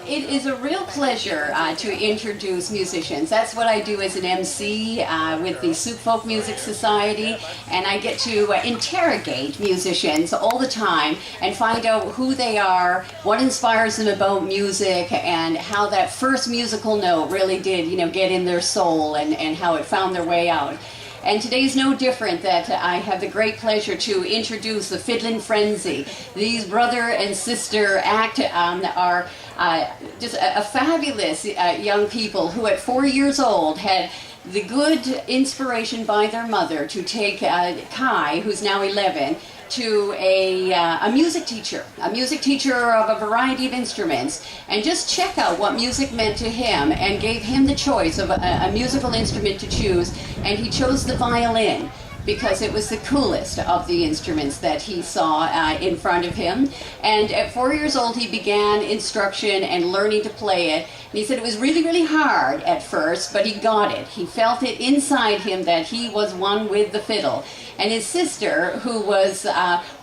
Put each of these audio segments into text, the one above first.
It is a real pleasure to introduce musicians. That's what I do as an MC with the Soup Folk Music Society, and I get to interrogate musicians all the time and find out who they are, what inspires them about music, and how that first musical note really did, get in their soul and how it found their way out. And today's no different, that I have the great pleasure to introduce the Fiddlin Frenzy. These brother and sister act are just a fabulous young people who at 4 years old had the good inspiration by their mother to take Kai, who's now 11, to a music teacher of a variety of instruments, and just check out what music meant to him, and gave him the choice of a musical instrument to choose, and he chose the violin because it was the coolest of the instruments that he saw in front of him. And at 4 years old he began instruction and learning to play it. And he said it was really, really hard at first, but he got it. He felt it inside him that he was one with the fiddle. And his sister, who was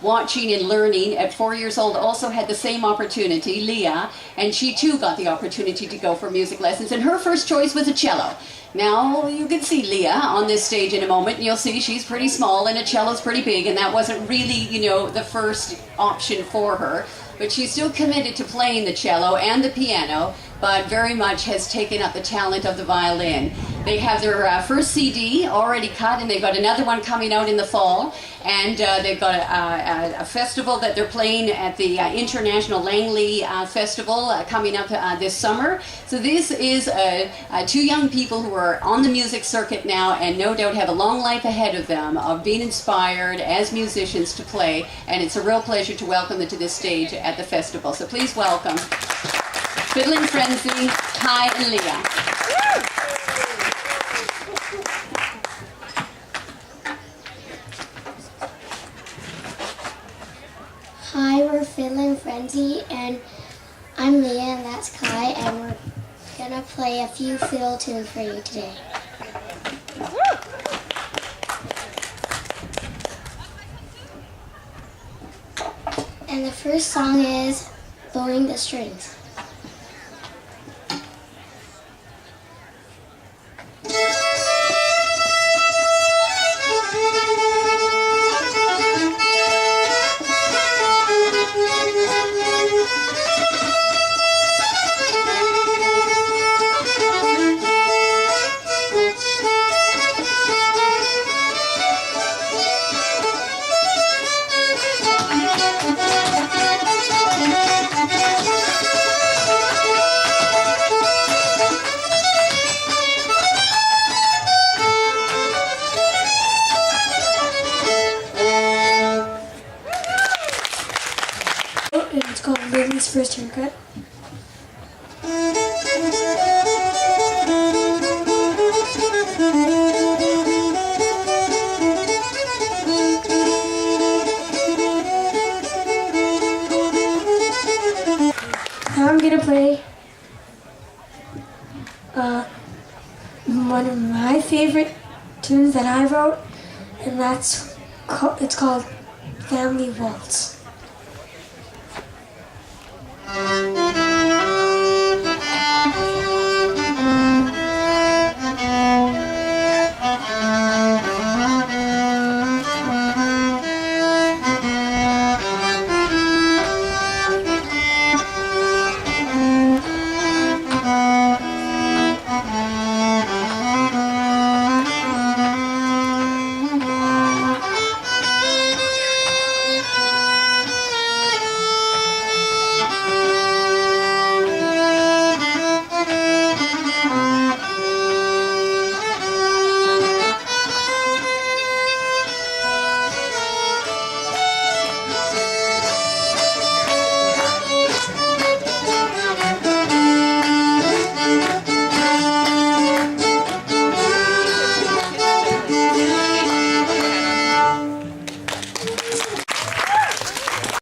watching and learning at 4 years old, also had the same opportunity, Leah, and she too got the opportunity to go for music lessons. And her first choice was a cello. Now, you can see Leah on this stage in a moment, and you'll see she's pretty small and a cello's pretty big, and that wasn't really, the first option for her. But she's still committed to playing the cello and the piano, but very much has taken up the talent of the violin. They have their first CD already cut, and they've got another one coming out in the fall, and they've got a festival that they're playing at the International Langley Festival coming up this summer. So this is two young people who are on the music circuit now, and no doubt have a long life ahead of them of being inspired as musicians to play, and it's a real pleasure to welcome them to this stage at the festival. So please welcome Fiddlin Frenzy, Kai and Leah. Hi, we're Fiddlin Frenzy, and I'm Leah, and that's Kai, and we're gonna play a few fiddle tunes for you today. And the first song is Blowing the Strings. And it's called Baby's First Haircut. Now I'm gonna play one of my favorite tunes that I wrote, and it's called Family Waltz.